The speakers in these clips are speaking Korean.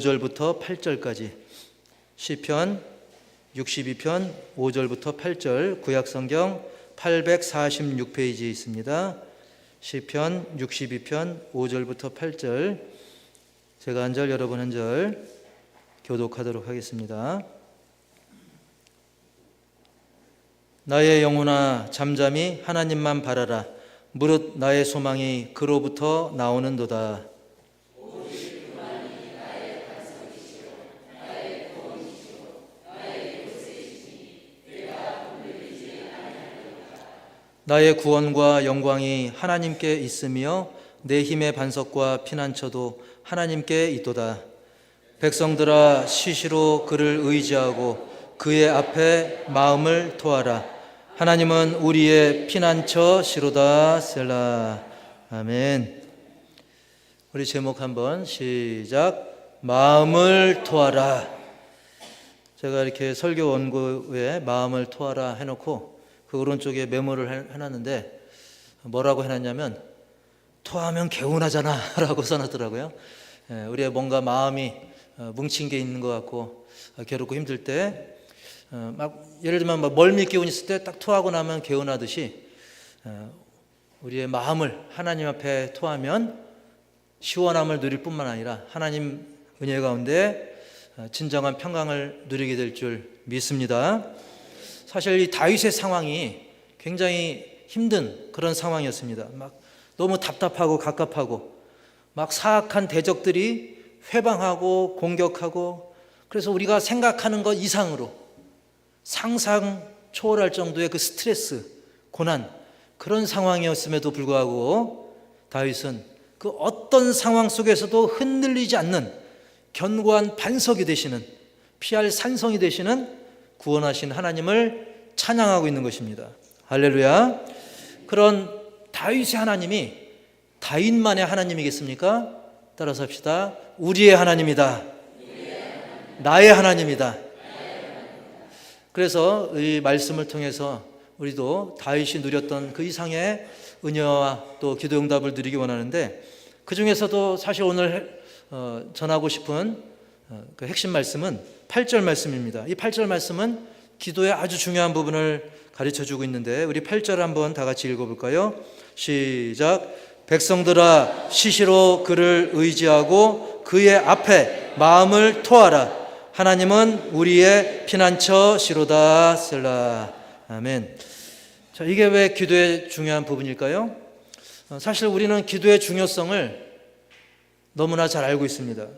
5절부터 8절까지 시편 62편 5절부터 8절 구약성경 846페이지에 있습니다. 시편 62편 5절부터 8절 제가 한 절 여러분 한 절 교독하도록 하겠습니다. 나의 영혼아 잠잠히 하나님만 바라라. 무릇 나의 소망이 그로부터 나오는도다. 나의 구원과 영광이 하나님께 있으며 내 힘의 반석과 피난처도 하나님께 있도다. 백성들아 시시로 그를 의지하고 그의 앞에 마음을 토하라. 하나님은 우리의 피난처 시로다. 셀라. 아멘. 우리 제목 한번 시작. 마음을 토하라. 제가 이렇게 설교 원고에 마음을 토하라 해놓고 그 오른쪽에 메모를 해놨는데 뭐라고 해놨냐면 토하면 개운하잖아 라고 써놨더라고요. 우리의 뭔가 마음이 뭉친 게 있는 것 같고 괴롭고 힘들 때 막 예를 들면 멀미 기운이 있을 때 딱 토하고 나면 개운하듯이 우리의 마음을 하나님 앞에 토하면 시원함을 누릴 뿐만 아니라 하나님 은혜 가운데 진정한 평강을 누리게 될 줄 믿습니다. 사실 이 다윗의 상황이 굉장히 힘든 그런 상황이었습니다. 막 너무 답답하고 갑갑하고 막 사악한 대적들이 회방하고 공격하고 그래서 우리가 생각하는 것 이상으로 상상 초월할 정도의 그 스트레스, 고난 그런 상황이었음에도 불구하고 다윗은 그 어떤 상황 속에서도 흔들리지 않는 견고한 반석이 되시는 피할 산성이 되시는 구원하신 하나님을 찬양하고 있는 것입니다. 할렐루야. 그런 다윗의 하나님이 다윗만의 하나님이겠습니까? 따라서 합시다. 우리의 하나님이다. 나의 하나님이다. 그래서 이 말씀을 통해서 우리도 다윗이 누렸던 그 이상의 은혜와 또 기도 응답을 누리기 원하는데 그 중에서도 사실 오늘 전하고 싶은 그 핵심 말씀은 8절 말씀입니다. 이 8절 말씀은 기도의 아주 중요한 부분을 가르쳐주고 있는데 우리 8절 한번 다 같이 읽어볼까요? 시작. 백성들아 시시로 그를 의지하고 그의 앞에 마음을 토하라. 하나님은 우리의 피난처 시로다. 셀라. 아멘. 자, 이게 왜 기도의 중요한 부분일까요? 사실 우리는 기도의 중요성을 너무나 잘 알고 있습니다.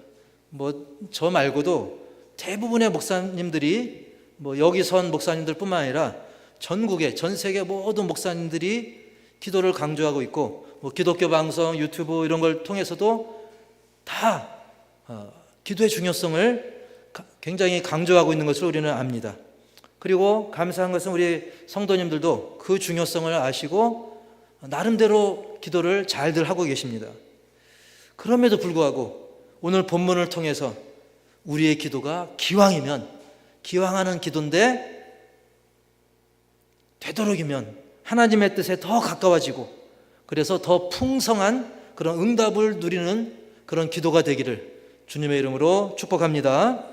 저 말고도 대부분의 목사님들이 여기 선 목사님들뿐만 아니라 전국의 전 세계 모든 목사님들이 기도를 강조하고 있고 기독교 방송, 유튜브 이런 걸 통해서도 다 기도의 중요성을 굉장히 강조하고 있는 것을 우리는 압니다. 그리고 감사한 것은 우리 성도님들도 그 중요성을 아시고 나름대로 기도를 잘들 하고 계십니다. 그럼에도 불구하고 오늘 본문을 통해서 우리의 기도가 기왕하는 기도인데 되도록이면 하나님의 뜻에 더 가까워지고 그래서 더 풍성한 그런 응답을 누리는 그런 기도가 되기를 주님의 이름으로 축복합니다.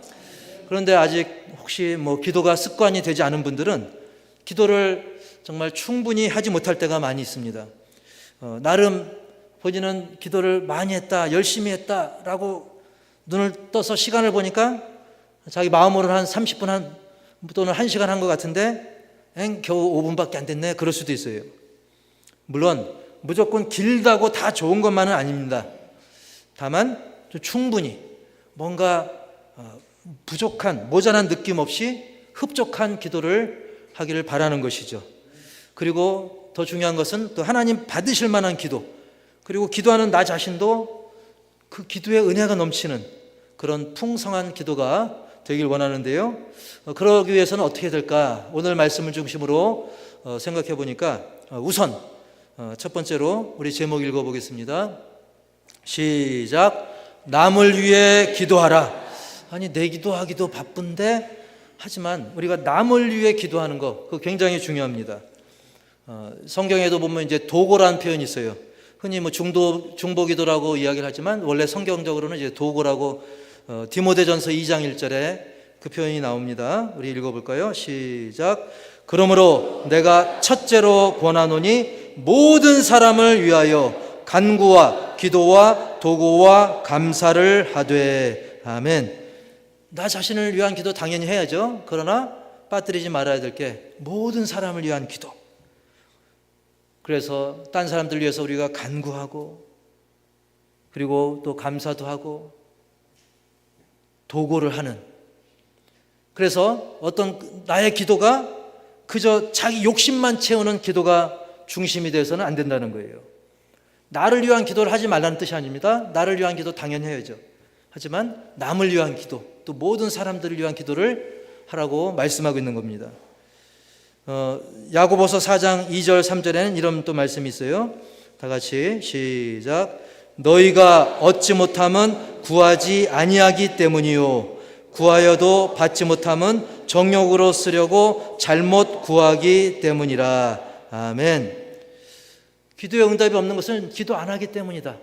그런데 아직 혹시 기도가 습관이 되지 않은 분들은 기도를 정말 충분히 하지 못할 때가 많이 있습니다. 나름 본인은 기도를 많이 했다, 열심히 했다라고 눈을 떠서 시간을 보니까 자기 마음으로는 한 30분 또는 1시간 한 것 같은데 겨우 5분밖에 안 됐네 그럴 수도 있어요. 물론 무조건 길다고 다 좋은 것만은 아닙니다. 다만 충분히 뭔가 부족한 모자란 느낌 없이 흡족한 기도를 하기를 바라는 것이죠. 그리고 더 중요한 것은 또 하나님 받으실 만한 기도 그리고 기도하는 나 자신도 그 기도의 은혜가 넘치는 그런 풍성한 기도가 되길 원하는데요. 그러기 위해서는 어떻게 될까? 오늘 말씀을 중심으로 생각해 보니까 우선 첫 번째로 우리 제목 읽어보겠습니다. 시작. 남을 위해 기도하라. 아니 내 기도하기도 바쁜데 하지만 우리가 남을 위해 기도하는 거 그거 굉장히 중요합니다. 성경에도 보면 이제 도고라는 표현이 있어요. 흔히 중보기도라고 이야기를 하지만 원래 성경적으로는 이제 도고라고 디모데전서 2장 1절에 그 표현이 나옵니다. 우리 읽어볼까요? 시작. 그러므로 내가 첫째로 권하노니 모든 사람을 위하여 간구와 기도와 도구와 감사를 하되. 아멘. 나 자신을 위한 기도 당연히 해야죠. 그러나 빠뜨리지 말아야 될 게 모든 사람을 위한 기도. 그래서 딴 사람들 위해서 우리가 간구하고, 그리고 또 감사도 하고 도구를 하는. 그래서 어떤 나의 기도가 그저 자기 욕심만 채우는 기도가 중심이 돼서는 안 된다는 거예요. 나를 위한 기도를 하지 말라는 뜻이 아닙니다. 나를 위한 기도 당연히 해야죠. 하지만 남을 위한 기도, 또 모든 사람들을 위한 기도를 하라고 말씀하고 있는 겁니다. 야고보서 4장 2절 3절에는 이런 또 말씀이 있어요. 다 같이 시작. 너희가 얻지 못함은 구하지 아니하기 때문이요 구하여도 받지 못함은 정욕으로 쓰려고 잘못 구하기 때문이라. 아멘. 기도에 응답이 없는 것은 기도 안 하기 때문이다.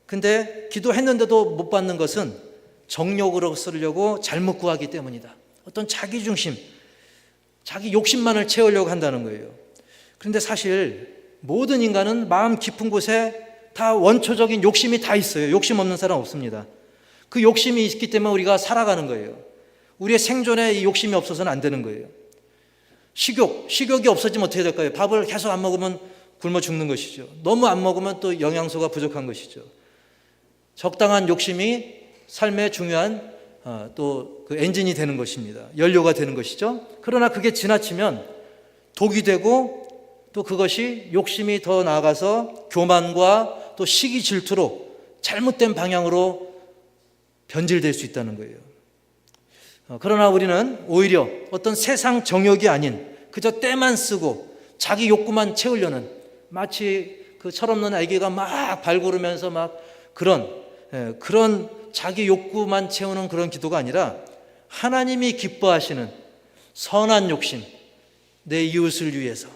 근데 기도했는데도 못 받는 것은 정욕으로 쓰려고 잘못 구하기 때문이다. 어떤 자기중심, 자기 욕심만을 채우려고 한다는 거예요. 그런데 사실 모든 인간은 마음 깊은 곳에 다 원초적인 욕심이 다 있어요. 욕심 없는 사람 없습니다. 그 욕심이 있기 때문에 우리가 살아가는 거예요. 우리의 생존에 이 욕심이 없어서는 안 되는 거예요. 식욕이 없어지면 어떻게 될까요? 밥을 계속 안 먹으면 굶어 죽는 것이죠. 너무 안 먹으면 또 영양소가 부족한 것이죠. 적당한 욕심이 삶의 중요한 또 그 엔진이 되는 것입니다. 연료가 되는 것이죠. 그러나 그게 지나치면 독이 되고, 또 그것이 욕심이 더 나아가서 교만과 또 시기 질투로 잘못된 방향으로 변질될 수 있다는 거예요. 그러나 우리는 오히려 어떤 세상 정욕이 아닌 그저 때만 쓰고 자기 욕구만 채우려는, 마치 그 철없는 아기가 막 발구르면서 막 그런 자기 욕구만 채우는 그런 기도가 아니라 하나님이 기뻐하시는 선한 욕심, 내 이웃을 위해서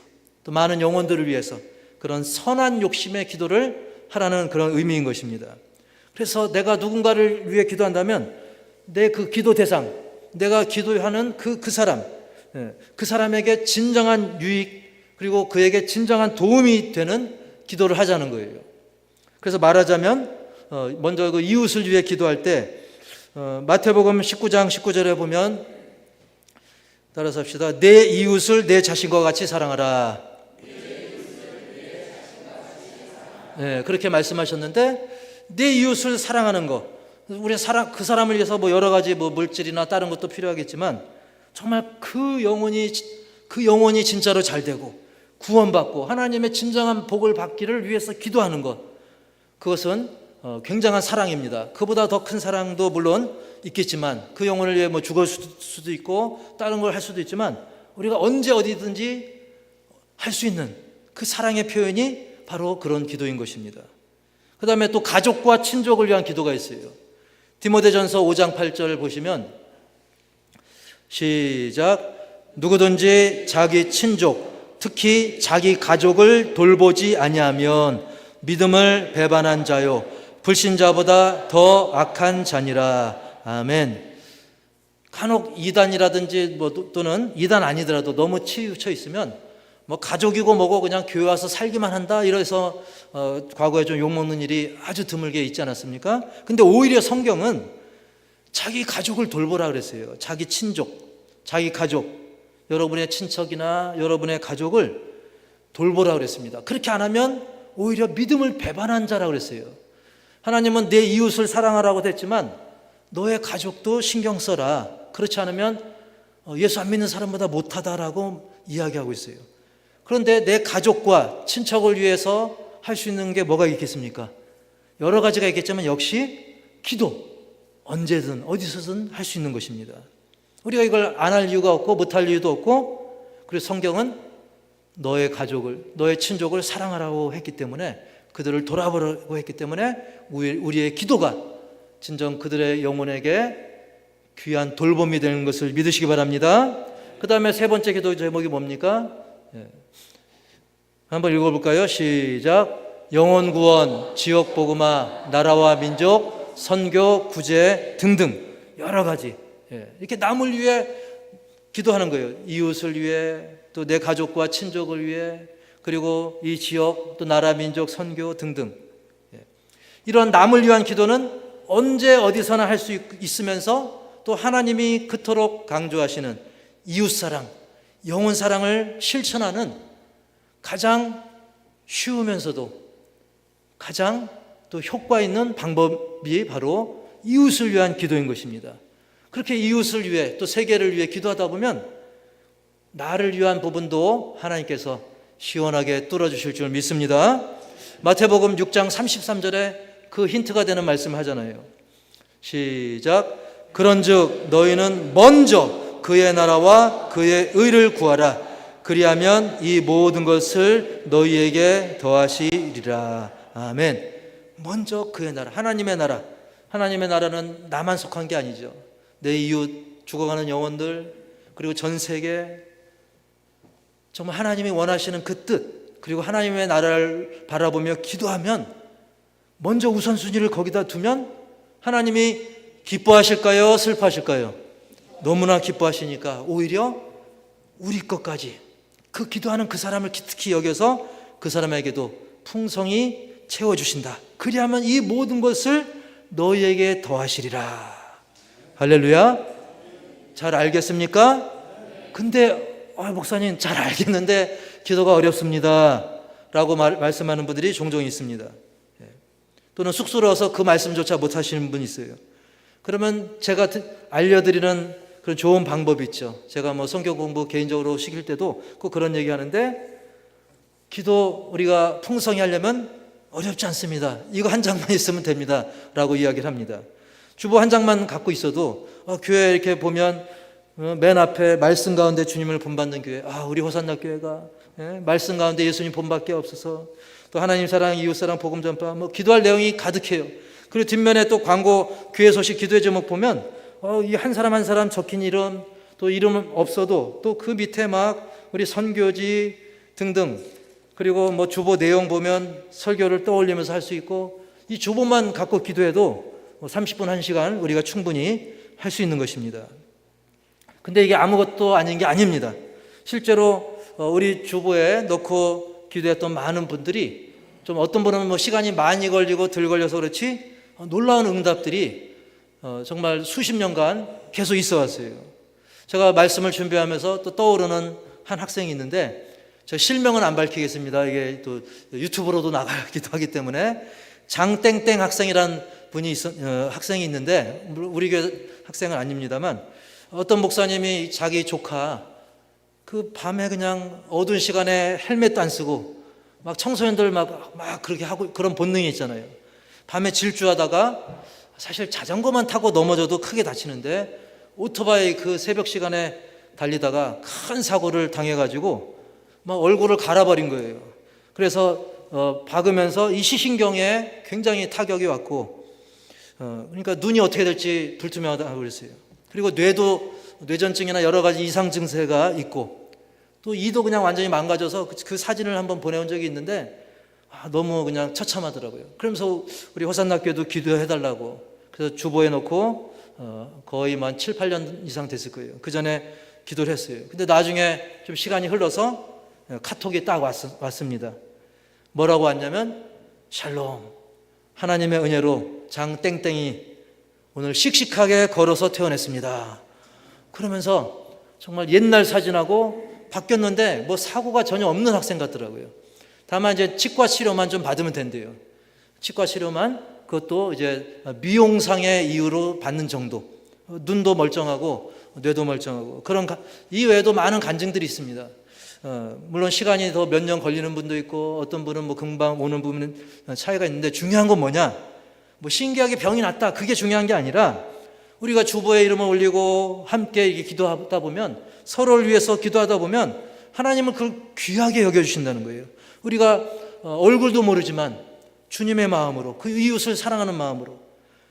또 많은 영혼들을 위해서 그런 선한 욕심의 기도를 하라는 그런 의미인 것입니다. 그래서 내가 누군가를 위해 기도한다면 내 그 기도 대상, 내가 기도하는 그 사람, 그 사람에게 진정한 유익, 그리고 그에게 진정한 도움이 되는 기도를 하자는 거예요. 그래서 말하자면 먼저 그 이웃을 위해 기도할 때 마태복음 19장 19절에 보면, 따라서 합시다. 내 이웃을 내 자신과 같이 사랑하라. 네, 그렇게 말씀하셨는데, 내 이웃을 사랑하는 것, 우리 그 사람을 위해서 뭐 여러 가지 뭐 물질이나 다른 것도 필요하겠지만 정말 그 영혼이 진짜로 잘 되고 구원받고 하나님의 진정한 복을 받기를 위해서 기도하는 것, 그것은 굉장한 사랑입니다. 그보다 더 큰 사랑도 물론 있겠지만, 그 영혼을 위해 뭐 죽을 수도 있고 다른 걸 할 수도 있지만, 우리가 언제 어디든지 할 수 있는 그 사랑의 표현이 바로 그런 기도인 것입니다. 그 다음에 또 가족과 친족을 위한 기도가 있어요. 디모데전서 5장 8절을 보시면 시작. 누구든지 자기 친족, 특히 자기 가족을 돌보지 아니하면 믿음을 배반한 자요 불신자보다 더 악한 자니라. 아멘. 간혹 이단이라든지 또는 이단 아니더라도 너무 치우쳐 있으면 뭐 가족이고 뭐고 그냥 교회 와서 살기만 한다, 이래서 과거에 좀 욕먹는 일이 아주 드물게 있지 않았습니까? 근데 오히려 성경은 자기 가족을 돌보라 그랬어요. 자기 친족, 자기 가족, 여러분의 친척이나 여러분의 가족을 돌보라 그랬습니다. 그렇게 안 하면 오히려 믿음을 배반한 자라고 그랬어요. 하나님은 내 이웃을 사랑하라고 했지만 너의 가족도 신경 써라. 그렇지 않으면 예수 안 믿는 사람보다 못하다라고 이야기하고 있어요. 그런데 내 가족과 친척을 위해서 할 수 있는 게 뭐가 있겠습니까? 여러 가지가 있겠지만 역시 기도, 언제든 어디서든 할 수 있는 것입니다. 우리가 이걸 안 할 이유가 없고 못할 이유도 없고, 그래서 성경은 너의 가족을, 너의 친족을 사랑하라고 했기 때문에, 그들을 돌아보라고 했기 때문에 우리의 기도가 진정 그들의 영혼에게 귀한 돌봄이 되는 것을 믿으시기 바랍니다. 그 다음에 세 번째 기도 제목이 뭡니까? 한번 읽어볼까요? 시작. 영혼 구원, 지역 복음화, 나라와 민족, 선교, 구제 등등 여러 가지 이렇게 남을 위해 기도하는 거예요. 이웃을 위해, 또 내 가족과 친족을 위해, 그리고 이 지역, 또 나라, 민족, 선교 등등. 이런 남을 위한 기도는 언제 어디서나 할 수 있으면서 또 하나님이 그토록 강조하시는 이웃사랑, 영혼사랑을 실천하는 가장 쉬우면서도 가장 또 효과 있는 방법이 바로 이웃을 위한 기도인 것입니다. 그렇게 이웃을 위해 또 세계를 위해 기도하다 보면 나를 위한 부분도 하나님께서 시원하게 뚫어주실 줄 믿습니다. 마태복음 6장 33절에 그 힌트가 되는 말씀을 하잖아요. 시작. 그런즉 너희는 먼저 그의 나라와 그의 의를 구하라. 그리하면 이 모든 것을 너희에게 더하시리라. 아멘. 먼저 그의 나라, 하나님의 나라. 하나님의 나라는 나만 속한 게 아니죠. 내 이웃, 죽어가는 영혼들, 그리고 전 세계, 정말 하나님이 원하시는 그 뜻, 그리고 하나님의 나라를 바라보며 기도하면 먼저 우선순위를 거기다 두면 하나님이 기뻐하실까요? 슬퍼하실까요? 너무나 기뻐하시니까 오히려 우리 것까지, 그 기도하는 그 사람을 특히 여겨서 그 사람에게도 풍성히 채워주신다. 그리하면 이 모든 것을 너희에게 더하시리라. 할렐루야. 잘 알겠습니까? 근데 목사님 잘 알겠는데 기도가 어렵습니다 라고 말씀하는 분들이 종종 있습니다. 또는 쑥스러워서 그 말씀조차 못 하시는 분이 있어요. 그러면 제가 알려드리는 그런 좋은 방법이 있죠. 제가 성경 공부 개인적으로 시킬 때도 꼭 그런 얘기 하는데, 기도 우리가 풍성히 하려면 어렵지 않습니다. 이거 한 장만 있으면 됩니다 라고 이야기를 합니다. 주보 한 장만 갖고 있어도 교회 이렇게 보면 맨 앞에 말씀 가운데 주님을 본받는 교회, 우리 호산나 교회가 말씀 가운데 예수님 본받게 없어서, 또 하나님 사랑, 이웃 사랑, 복음 전파, 기도할 내용이 가득해요. 그리고 뒷면에 또 광고 교회 소식 기도의 제목 보면 이 한 사람 한 사람 적힌 이름, 또 이름은 없어도 또 그 밑에 막 우리 선교지 등등, 그리고 주보 내용 보면 설교를 떠올리면서 할 수 있고, 이 주보만 갖고 기도해도 30분 1시간 우리가 충분히 할 수 있는 것입니다. 근데 이게 아무것도 아닌 게 아닙니다. 실제로 우리 주보에 넣고 기도했던 많은 분들이, 좀 어떤 분은 시간이 많이 걸리고 덜 걸려서 그렇지 놀라운 응답들이 정말 수십 년간 계속 있어 왔어요. 제가 말씀을 준비하면서 또 떠오르는 한 학생이 있는데, 저 실명은 안 밝히겠습니다. 이게 또 유튜브로도 나가기도 하기 때문에. 장땡땡 학생이란 분이 학생이 있는데, 우리 교회 학생은 아닙니다만, 어떤 목사님이 자기 조카 그 밤에 그냥 어두운 시간에 헬멧도 안 쓰고 막 청소년들 막 그렇게 하고, 그런 본능이 있잖아요. 밤에 질주하다가 사실 자전거만 타고 넘어져도 크게 다치는데 오토바이 그 새벽 시간에 달리다가 큰 사고를 당해가지고 막 얼굴을 갈아버린 거예요. 그래서 박으면서 이 시신경에 굉장히 타격이 왔고, 그러니까 눈이 어떻게 될지 불투명하다고 그랬어요. 그리고 뇌도 뇌전증이나 여러 가지 이상 증세가 있고, 또 이도 그냥 완전히 망가져서 그 사진을 한번 보내온 적이 있는데 너무 그냥 처참하더라고요. 그러면서 우리 호산학교도 기도해달라고, 그래서 주보에 놓고 거의 7, 8년 이상 됐을 거예요. 그 전에 기도를 했어요. 근데 나중에 좀 시간이 흘러서 카톡이 딱 왔습니다. 뭐라고 왔냐면, 샬롬, 하나님의 은혜로 장땡땡이 오늘 씩씩하게 걸어서 퇴원했습니다. 그러면서 정말 옛날 사진하고 바뀌었는데 사고가 전혀 없는 학생 같더라고요. 다만 이제 치과 치료만 좀 받으면 된대요. 치과 치료만, 그것도 이제 미용상의 이유로 받는 정도. 눈도 멀쩡하고 뇌도 멀쩡하고, 그런 이외에도 많은 간증들이 있습니다. 물론 시간이 더 몇 년 걸리는 분도 있고, 어떤 분은 금방 오는 부분은 차이가 있는데, 중요한 건 뭐냐? 신기하게 병이 낫다, 그게 중요한 게 아니라, 우리가 주보에 이름을 올리고 함께 이렇게 기도하다 보면, 서로를 위해서 기도하다 보면 하나님은 그걸 귀하게 여겨주신다는 거예요. 우리가 얼굴도 모르지만 주님의 마음으로, 그 이웃을 사랑하는 마음으로,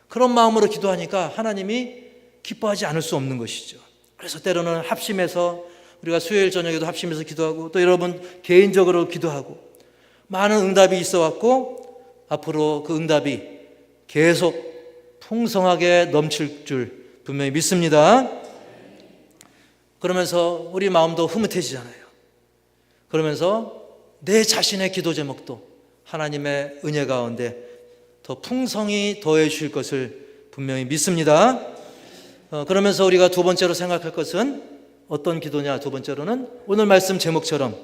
그런 마음으로 기도하니까 하나님이 기뻐하지 않을 수 없는 것이죠. 그래서 때로는 합심해서, 우리가 수요일 저녁에도 합심해서 기도하고, 또 여러분 개인적으로 기도하고, 많은 응답이 있어 왔고, 앞으로 그 응답이 계속 풍성하게 넘칠 줄 분명히 믿습니다. 그러면서 우리 마음도 흐뭇해지잖아요. 그러면서 내 자신의 기도 제목도 하나님의 은혜 가운데 더 풍성히 더해 주실 것을 분명히 믿습니다. 그러면서 우리가 두 번째로 생각할 것은 어떤 기도냐? 두 번째로는 오늘 말씀 제목처럼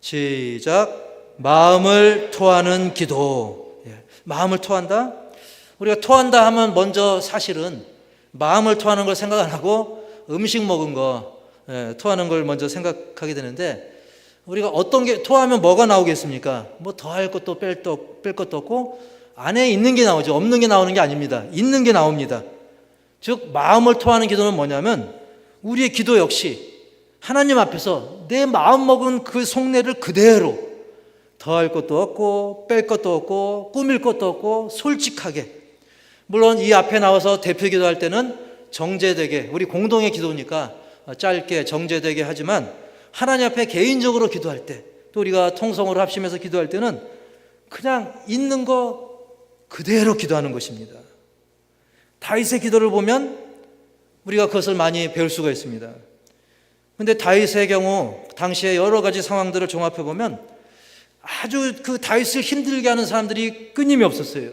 시작, 마음을 토하는 기도. 마음을 토한다? 우리가 토한다 하면 먼저 사실은 마음을 토하는 걸 생각 안 하고 음식 먹은 거 토하는 걸 먼저 생각하게 되는데, 우리가 어떤 게 토하면 뭐가 나오겠습니까? 뭐 더할 것도 뺄 것도 없고 안에 있는 게 나오죠. 없는 게 나오는 게 아닙니다. 있는 게 나옵니다. 즉 마음을 토하는 기도는 뭐냐면 우리의 기도 역시 하나님 앞에서 내 마음 먹은 그 속내를 그대로 더할 것도 없고 뺄 것도 없고 꾸밀 것도 없고 솔직하게, 물론 이 앞에 나와서 대표 기도할 때는 정제되게, 우리 공동의 기도니까 짧게 정제되게 하지만 하나님 앞에 개인적으로 기도할 때, 또 우리가 통성으로 합심해서 기도할 때는 그냥 있는 거 그대로 기도하는 것입니다. 다윗의 기도를 보면 우리가 그것을 많이 배울 수가 있습니다. 그런데 다윗의 경우 당시에 여러 가지 상황들을 종합해 보면 아주 그 다윗을 힘들게 하는 사람들이 끊임이 없었어요.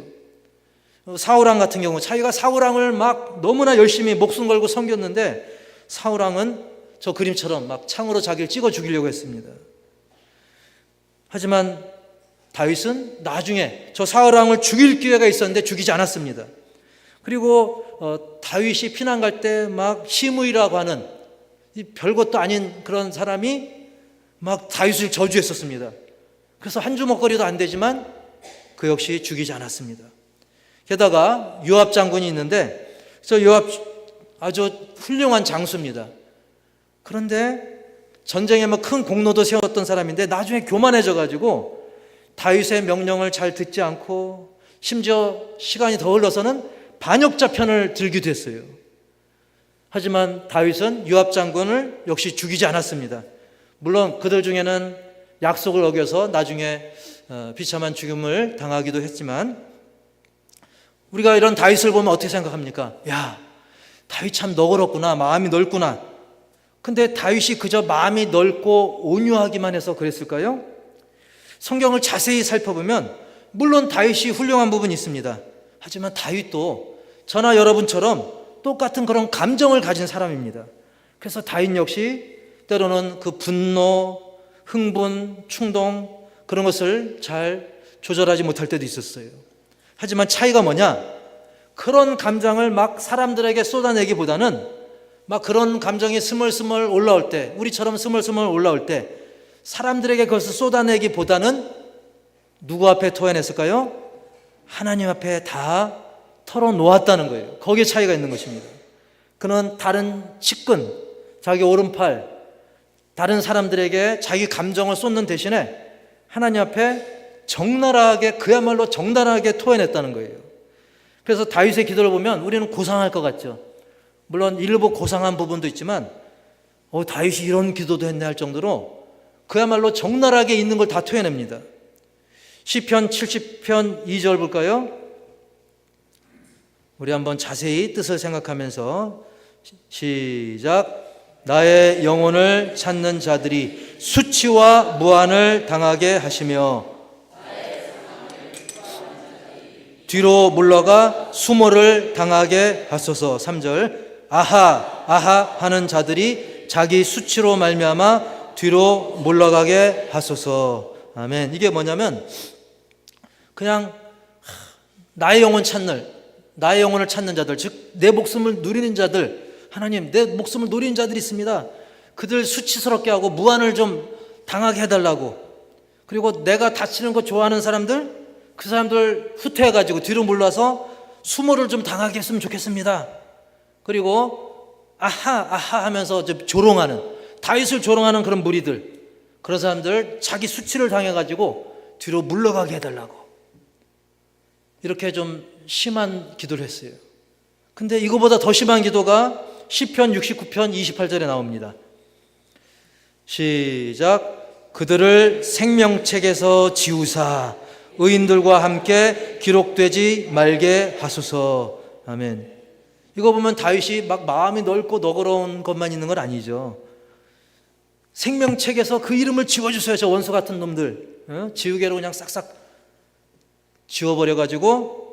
사울왕 같은 경우 자기가 사울왕을 막 너무나 열심히 목숨 걸고 섬겼는데 사울왕은 저 그림처럼 막 창으로 자기를 찍어 죽이려고 했습니다. 하지만 다윗은 나중에 저 사울왕을 죽일 기회가 있었는데 죽이지 않았습니다. 그리고 다윗이 피난 갈 때 막 시므이라고 하는 별것도 아닌 그런 사람이 막 다윗을 저주했었습니다. 그래서 한 주먹거리도 안 되지만 그 역시 죽이지 않았습니다. 게다가 요압 장군이 있는데 저 요압 아주 훌륭한 장수입니다. 그런데 전쟁에 뭐 큰 공로도 세웠던 사람인데 나중에 교만해져 가지고 다윗의 명령을 잘 듣지 않고 심지어 시간이 더 흘러서는 반역자 편을 들기도 했어요. 하지만 다윗은 요압 장군을 역시 죽이지 않았습니다. 물론 그들 중에는 약속을 어겨서 나중에 비참한 죽음을 당하기도 했지만, 우리가 이런 다윗을 보면 어떻게 생각합니까? 야, 다윗 참 너그럽구나, 마음이 넓구나. 근데 다윗이 그저 마음이 넓고 온유하기만 해서 그랬을까요? 성경을 자세히 살펴보면 물론 다윗이 훌륭한 부분이 있습니다. 하지만 다윗도 저나 여러분처럼 똑같은 그런 감정을 가진 사람입니다. 그래서 다윗 역시 때로는 그 분노, 흥분, 충동 그런 것을 잘 조절하지 못할 때도 있었어요. 하지만 차이가 뭐냐? 그런 감정을 막 사람들에게 쏟아내기보다는 막 그런 감정이 스멀스멀 올라올 때, 우리처럼 스멀스멀 올라올 때 사람들에게 그것을 쏟아내기보다는 누구 앞에 토해냈을까요? 하나님 앞에 다 털어놓았다는 거예요. 거기에 차이가 있는 것입니다. 그는 다른 측근, 자기 오른팔, 다른 사람들에게 자기 감정을 쏟는 대신에 하나님 앞에 적나라하게, 그야말로 적나라하게 토해냈다는 거예요. 그래서 다윗의 기도를 보면 우리는 고상할 것 같죠. 물론 일부 고상한 부분도 있지만 다윗이 이런 기도도 했네 할 정도로 그야말로 적나라하게 있는 걸 다 토해냅니다. 시편 70편 2절 볼까요? 우리 한번 자세히 뜻을 생각하면서 시작. 나의 영혼을 찾는 자들이 수치와 무한을 당하게 하시며 뒤로 물러가 수모를 당하게 하소서. 3절. 아하 아하 하는 자들이 자기 수치로 말미암아 뒤로 물러가게 하소서. 아멘. 이게 뭐냐면 그냥 나의 영혼을 찾는 자들, 즉 내 목숨을 누리는 자들, 하나님 내 목숨을 누리는 자들이 있습니다. 그들 수치스럽게 하고 무한을 좀 당하게 해달라고. 그리고 내가 다치는 거 좋아하는 사람들, 그 사람들 후퇴해가지고 뒤로 물러서 수모를 좀 당하게 했으면 좋겠습니다. 그리고 아하 하면서 좀 조롱하는, 다윗을 조롱하는 그런 무리들, 그런 사람들 자기 수치를 당해가지고 뒤로 물러가게 해달라고. 이렇게 좀 심한 기도를 했어요. 근데 이거보다 더 심한 기도가 시편 69편 28절에 나옵니다. 시작. 그들을 생명책에서 지우사 의인들과 함께 기록되지 말게 하소서. 아멘. 이거 보면 다윗이 막 마음이 넓고 너그러운 것만 있는 건 아니죠. 생명책에서 그 이름을 지워주세요. 저 원수 같은 놈들. 지우개로 그냥 싹싹 지워버려가지고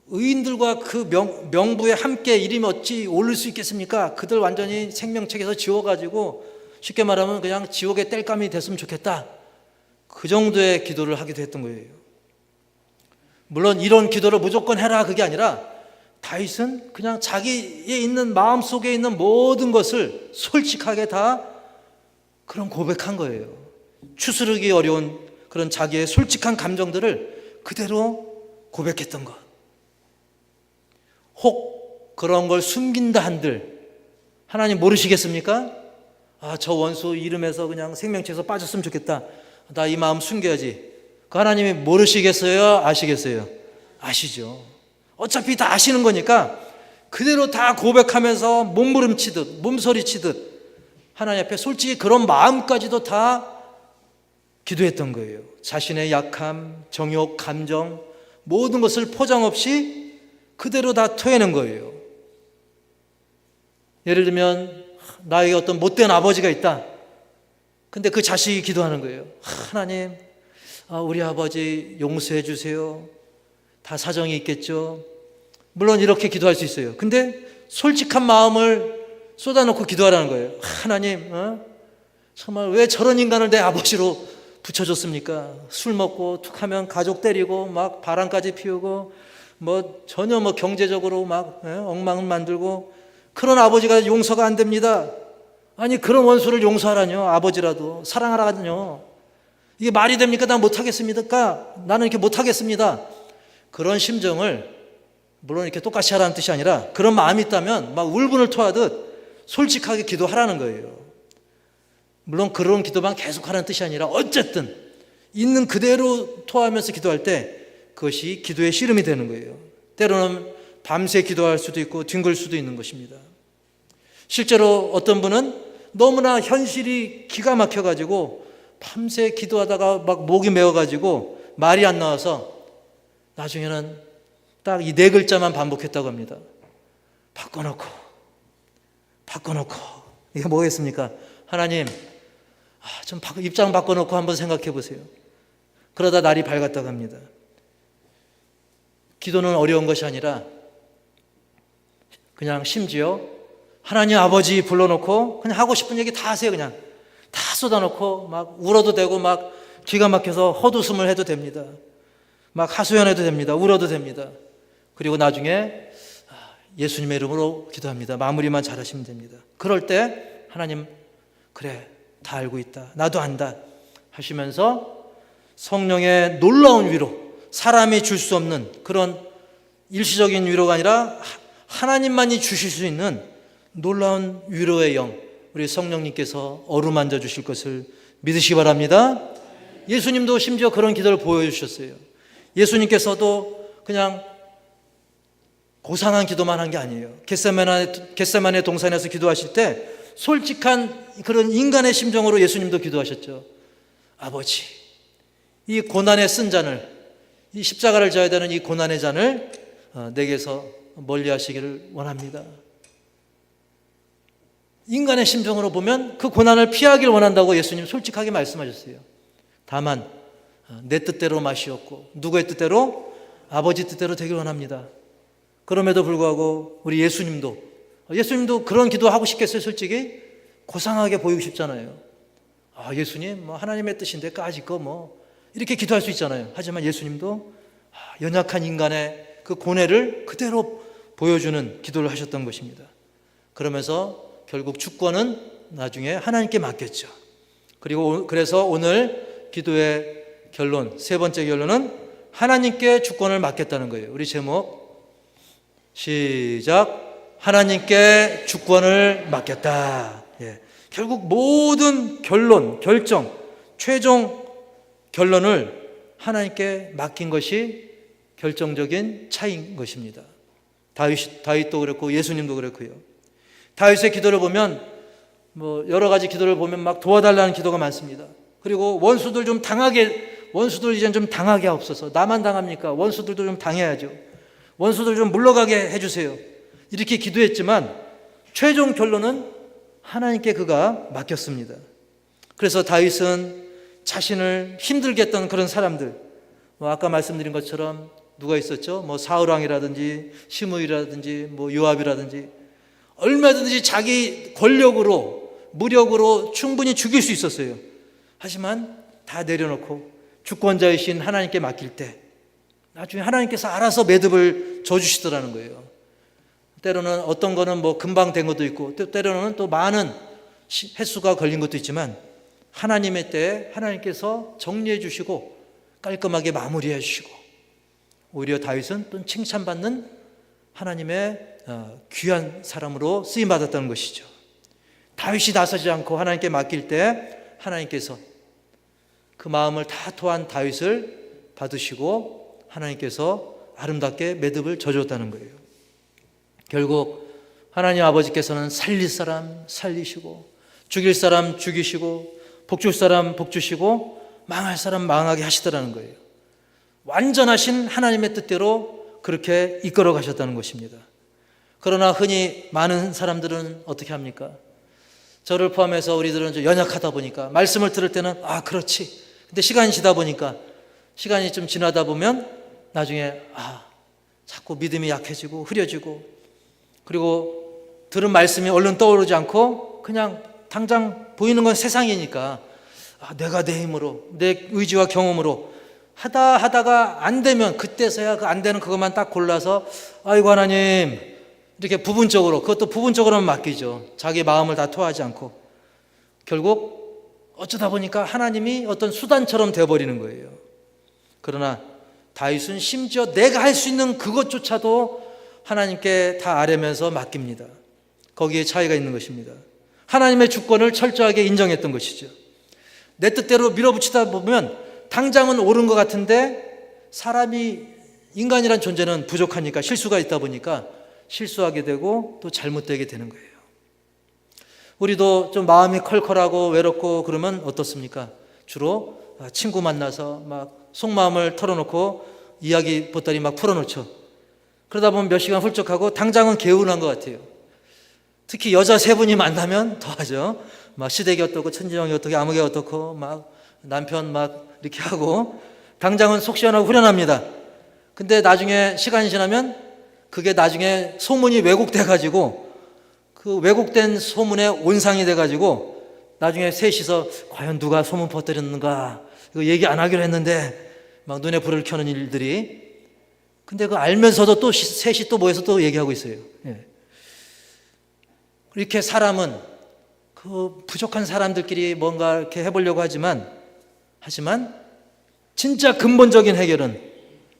의인들과 그 명부에 함께 이름이 어찌 오를 수 있겠습니까? 그들 완전히 생명책에서 지워가지고 쉽게 말하면 그냥 지옥의 땔감이 됐으면 좋겠다. 그 정도의 기도를 하기도 했던 거예요. 물론 이런 기도를 무조건 해라 그게 아니라 다윗은 그냥 자기의 있는 마음속에 있는 모든 것을 솔직하게 다 그런 고백한 거예요. 추스르기 어려운 그런 자기의 솔직한 감정들을 그대로 고백했던 것. 혹 그런 걸 숨긴다 한들 하나님 모르시겠습니까? 저 원수 이름에서 그냥 생명체에서 빠졌으면 좋겠다. 나 이 마음 숨겨야지. 그 하나님이 모르시겠어요? 아시겠어요? 아시죠. 어차피 다 아시는 거니까 그대로 다 고백하면서 몸부림치듯 몸서리치듯 하나님 앞에 솔직히 그런 마음까지도 다 기도했던 거예요. 자신의 약함, 정욕, 감정 모든 것을 포장 없이 그대로 다 토해낸 거예요. 예를 들면 나에게 어떤 못된 아버지가 있다. 근데 그 자식이 기도하는 거예요. 하나님, 우리 아버지 용서해 주세요. 다 사정이 있겠죠. 물론 이렇게 기도할 수 있어요. 근데 솔직한 마음을 쏟아놓고 기도하라는 거예요. 하나님, 정말 왜 저런 인간을 내 아버지로 붙여줬습니까? 술 먹고 툭 하면 가족 때리고 막 바람까지 피우고 전혀 경제적으로 막 엉망을 만들고 그런 아버지가 용서가 안 됩니다. 아니 그런 원수를 용서하라뇨. 아버지라도 사랑하라뇨. 이게 말이 됩니까? 나 못하겠습니까? 나는 이렇게 못하겠습니다. 그런 심정을 물론 이렇게 똑같이 하라는 뜻이 아니라 그런 마음이 있다면 막 울분을 토하듯 솔직하게 기도하라는 거예요. 물론 그런 기도만 계속하라는 뜻이 아니라 어쨌든 있는 그대로 토하면서 기도할 때 그것이 기도의 씨름이 되는 거예요. 때로는 밤새 기도할 수도 있고 뒹굴 수도 있는 것입니다. 실제로 어떤 분은 너무나 현실이 기가 막혀가지고 밤새 기도하다가 막 목이 메어가지고 말이 안 나와서 나중에는 딱 이 4글자만 반복했다고 합니다. 바꿔놓고 이게 뭐겠습니까? 하나님 좀 입장 바꿔놓고 한번 생각해 보세요. 그러다 날이 밝았다고 합니다. 기도는 어려운 것이 아니라 그냥 심지어 하나님 아버지 불러놓고 그냥 하고 싶은 얘기 다 하세요. 그냥 다 쏟아놓고 막 울어도 되고 막 기가 막혀서 헛웃음을 해도 됩니다. 막 하소연해도 됩니다. 울어도 됩니다. 그리고 나중에 예수님의 이름으로 기도합니다. 마무리만 잘하시면 됩니다. 그럴 때 하나님 그래 다 알고 있다. 나도 안다 하시면서 성령의 놀라운 위로 사람이 줄 수 없는 그런 일시적인 위로가 아니라 하나님만이 주실 수 있는 놀라운 위로의 영 우리 성령님께서 어루만져 주실 것을 믿으시기 바랍니다. 예수님도 심지어 그런 기도를 보여주셨어요. 예수님께서도 그냥 고상한 기도만 한 게 아니에요. 겟세마네 동산에서 기도하실 때 솔직한 그런 인간의 심정으로 예수님도 기도하셨죠. 아버지, 이 고난의 쓴 잔을, 이 십자가를 져야 되는 이 고난의 잔을 내게서 멀리 하시기를 원합니다. 인간의 심정으로 보면 그 고난을 피하기를 원한다고 예수님 솔직하게 말씀하셨어요. 다만 내 뜻대로 마시옵고 누구의 뜻대로? 아버지 뜻대로 되길 원합니다. 그럼에도 불구하고 우리 예수님도 그런 기도하고 싶겠어요. 솔직히 고상하게 보이고 싶잖아요. 예수님 하나님의 뜻인데 까짓 거 이렇게 기도할 수 있잖아요. 하지만 예수님도 연약한 인간의 그 고뇌를 그대로 보여주는 기도를 하셨던 것입니다. 그러면서 결국 주권은 나중에 하나님께 맡겼죠. 그래서 오늘 기도의 결론, 세 번째 결론은 하나님께 주권을 맡겼다는 거예요. 우리 제목 시작. 하나님께 주권을 맡겼다. 결국 모든 결정, 최종 결론을 하나님께 맡긴 것이 결정적인 차이인 것입니다. 다윗도 그랬고 예수님도 그랬고요. 다윗의 기도를 보면 여러 가지 기도를 보면 막 도와달라는 기도가 많습니다. 그리고 원수들 이젠 좀 당하게 하옵소서. 나만 당합니까? 원수들도 좀 당해야죠. 원수들 좀 물러가게 해주세요. 이렇게 기도했지만 최종 결론은 하나님께 그가 맡겼습니다. 그래서 다윗은 자신을 힘들게 했던 그런 사람들, 아까 말씀드린 것처럼 누가 있었죠? 사울 왕이라든지 시므이라든지 요압이라든지 얼마든지 자기 권력으로 무력으로 충분히 죽일 수 있었어요. 하지만 다 내려놓고 주권자이신 하나님께 맡길 때 나중에 하나님께서 알아서 매듭을 져주시더라는 거예요. 때로는 어떤 거는 금방 된 것도 있고 때로는 또 많은 횟수가 걸린 것도 있지만 하나님의 때에 하나님께서 정리해 주시고 깔끔하게 마무리해 주시고 오히려 다윗은 또 칭찬받는 하나님의 귀한 사람으로 쓰임받았다는 것이죠. 다윗이 나서지 않고 하나님께 맡길 때 하나님께서 그 마음을 다 토한 다윗을 받으시고 하나님께서 아름답게 매듭을 져줬다는 거예요. 결국 하나님 아버지께서는 살릴 사람 살리시고 죽일 사람 죽이시고 복줄 사람 복주시고 망할 사람 망하게 하시더라는 거예요. 완전하신 하나님의 뜻대로 그렇게 이끌어 가셨다는 것입니다. 그러나 흔히 많은 사람들은 어떻게 합니까? 저를 포함해서 우리들은 좀 연약하다 보니까 말씀을 들을 때는 그렇지. 근데 시간이 지다 보니까 시간이 좀 지나다 보면 나중에 자꾸 믿음이 약해지고 흐려지고 그리고 들은 말씀이 얼른 떠오르지 않고 그냥 당장 보이는 건 세상이니까 내가 내 힘으로 내 의지와 경험으로 하다가 안 되면 그때서야 그 안 되는 그것만 딱 골라서 아이고 하나님 이렇게 부분적으로 그것도 부분적으로만 맡기죠. 자기 마음을 다 토하지 않고 결국 어쩌다 보니까 하나님이 어떤 수단처럼 되어버리는 거예요. 그러나 다윗은 심지어 내가 할 수 있는 그것조차도 하나님께 다 아뢰면서 맡깁니다. 거기에 차이가 있는 것입니다. 하나님의 주권을 철저하게 인정했던 것이죠. 내 뜻대로 밀어붙이다 보면 당장은 옳은 것 같은데 사람이 인간이란 존재는 부족하니까 실수가 있다 보니까 실수하게 되고 또 잘못되게 되는 거예요. 우리도 좀 마음이 컬컬하고 외롭고 그러면 어떻습니까? 주로 친구 만나서 막 속마음을 털어놓고 이야기 보따리 막 풀어놓죠. 그러다 보면 몇 시간 훌쩍하고 당장은 개운한 것 같아요. 특히 여자 세 분이 만나면 더하죠. 막 시댁이 어떻고 천지영이 어떻고 아무개 어떻고 막 남편 막 이렇게 하고 당장은 속 시원하고 후련합니다. 근데 나중에 시간이 지나면 그게 나중에 소문이 왜곡돼 가지고 그 왜곡된 소문에 온상이 돼 가지고 나중에 셋이서 과연 누가 소문 퍼뜨렸는가 이거 얘기 안 하기로 했는데 막 눈에 불을 켜는 일들이 근데 그 알면서도 또 셋이 또 모여서 또 얘기하고 있어요. 이렇게 사람은 그 부족한 사람들끼리 뭔가 이렇게 해보려고 하지만 진짜 근본적인 해결은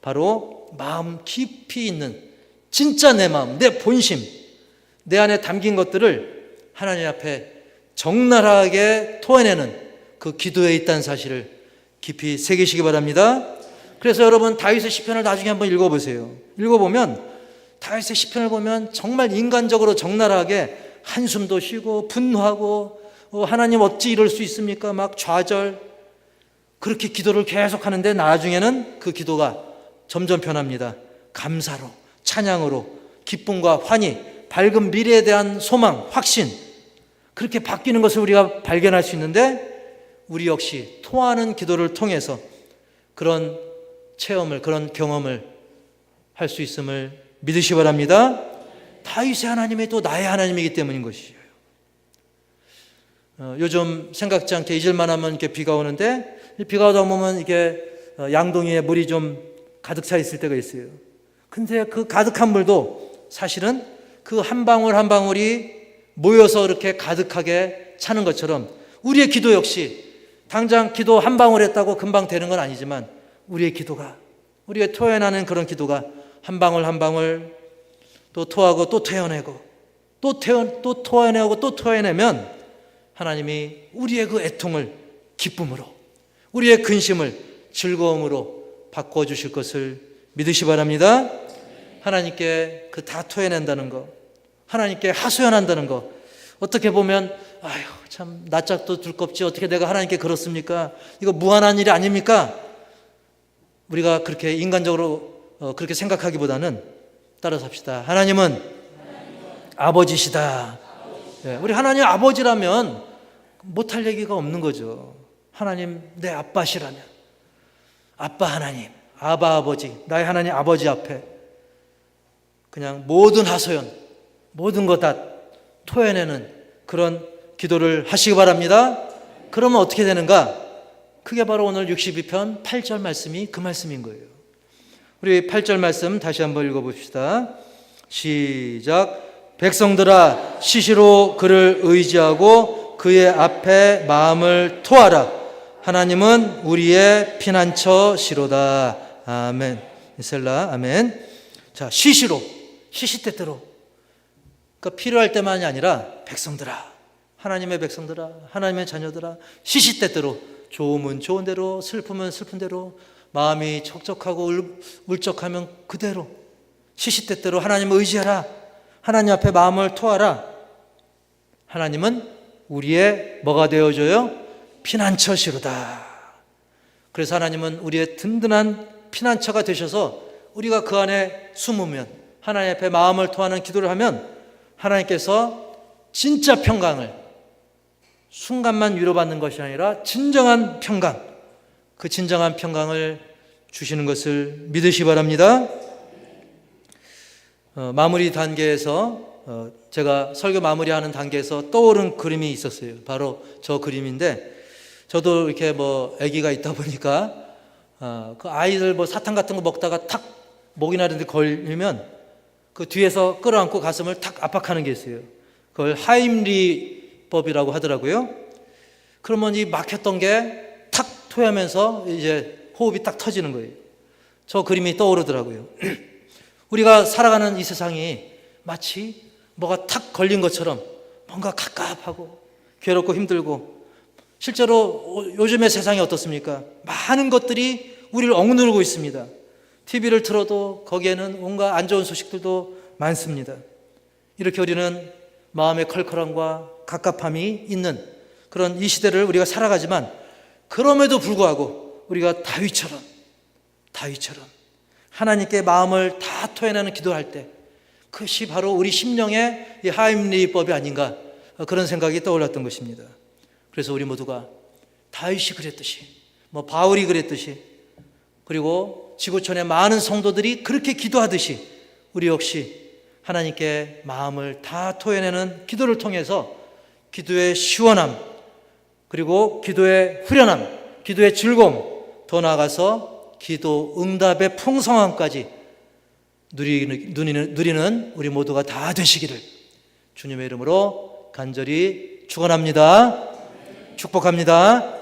바로 마음 깊이 있는 진짜 내 마음, 내 본심, 내 안에 담긴 것들을 하나님 앞에 적나라하게 토해내는 그 기도에 있다는 사실을 깊이 새기시기 바랍니다. 그래서 여러분 다윗의 시편을 나중에 한번 읽어보세요. 읽어보면 다윗의 시편을 보면 정말 인간적으로 적나라하게 한숨도 쉬고 분노하고 하나님 어찌 이럴 수 있습니까? 막 좌절 그렇게 기도를 계속 하는데 나중에는 그 기도가 점점 변합니다. 감사로 찬양으로 기쁨과 환희 밝은 미래에 대한 소망 확신 그렇게 바뀌는 것을 우리가 발견할 수 있는데 우리 역시 토하는 기도를 통해서 그런 체험을 그런 경험을 할 수 있음을 믿으시기 바랍니다. 다윗의 하나님이 또 나의 하나님이기 때문인 것이에요. 요즘 생각지 않게 잊을만 하면 이렇게 비가 오는데 비가 오다 보면 이게 양동이에 물이 좀 가득 차 있을 때가 있어요. 근데 그 가득한 물도 사실은 그 한 방울 한 방울이 모여서 이렇게 가득하게 차는 것처럼 우리의 기도 역시 당장 기도 한 방울 했다고 금방 되는 건 아니지만 우리의 기도가 우리가 토해내는 그런 기도가 한 방울 한 방울 또 토하고 또 토해내고 또 토해내고 또 토해내면 하나님이 우리의 그 애통을 기쁨으로 우리의 근심을 즐거움으로 바꿔주실 것을 믿으시 바랍니다. 하나님께 그 다 토해낸다는 거 하나님께 하소연한다는 거 어떻게 보면 아유 참 낯짝도 둘겁지 어떻게 내가 하나님께 그렇습니까? 이거 무한한 일이 아닙니까? 우리가 그렇게 인간적으로 그렇게 생각하기보다는 따라서 합시다. 하나님은 아버지시다. 예, 우리 하나님 아버지라면 못할 얘기가 없는 거죠. 하나님 내 아빠시라면, 아빠 하나님, 아바 아버지, 나의 하나님 아버지 앞에 그냥 모든 하소연, 모든 것 다 토해내는 그런 기도를 하시기 바랍니다. 그러면 어떻게 되는가? 그게 바로 오늘 62편 8절 말씀이 그 말씀인 거예요. 우리 8절 말씀 다시 한번 읽어봅시다. 시작. 백성들아, 시시로 그를 의지하고 그의 앞에 마음을 토하라. 하나님은 우리의 피난처시로다. 아멘. 셀라. 아멘. 자, 시시로, 시시때때로. 그러니까 필요할 때만이 아니라 백성들아, 하나님의 백성들아, 하나님의 자녀들아, 시시때때로, 좋으면 좋은 대로, 슬프면 슬픈 대로, 마음이 촉촉하고 울적하면 그대로 시시때때로 하나님을 의지하라. 하나님 앞에 마음을 토하라. 하나님은 우리의 뭐가 되어줘요? 피난처시로다. 그래서 하나님은 우리의 든든한 피난처가 되셔서 우리가 그 안에 숨으면, 하나님 앞에 마음을 토하는 기도를 하면 하나님께서 진짜 평강을, 순간만 위로받는 것이 아니라 진정한 평강, 그 진정한 평강을 주시는 것을 믿으시기 바랍니다. 마무리 단계에서 제가 설교 마무리하는 단계에서 떠오른 그림이 있었어요. 바로 저 그림인데, 저도 이렇게 뭐 아기가 있다 보니까 그 아이들 뭐 사탕 같은 거 먹다가 탁 목이나 이런 데 걸리면 그 뒤에서 끌어안고 가슴을 탁 압박하는 게 있어요. 그걸 하임리법이라고 하더라고요. 그러면 이 막혔던 게 탁 토하면서 이제 호흡이 딱 터지는 거예요. 저 그림이 떠오르더라고요. 우리가 살아가는 이 세상이 마치 뭐가 탁 걸린 것처럼 뭔가 갑갑하고 괴롭고 힘들고, 실제로 요즘의 세상이 어떻습니까? 많은 것들이 우리를 억누르고 있습니다. TV를 틀어도 거기에는 온갖 안 좋은 소식들도 많습니다. 이렇게 우리는 마음의 컬컬함과 갑갑함이 있는 그런 이 시대를 우리가 살아가지만, 그럼에도 불구하고 우리가 다윗처럼 하나님께 마음을 다 토해내는 기도할 때, 그것이 바로 우리 심령의 이 하임리법이 아닌가, 그런 생각이 떠올랐던 것입니다. 그래서 우리 모두가 다윗이 그랬듯이, 뭐 바울이 그랬듯이, 그리고 지구촌의 많은 성도들이 그렇게 기도하듯이 우리 역시 하나님께 마음을 다 토해내는 기도를 통해서 기도의 시원함, 그리고 기도의 후련함, 기도의 즐거움, 더 나아가서 기도 응답의 풍성함까지 누리는 우리 모두가 다 되시기를 주님의 이름으로 간절히 축원합니다. 축복합니다.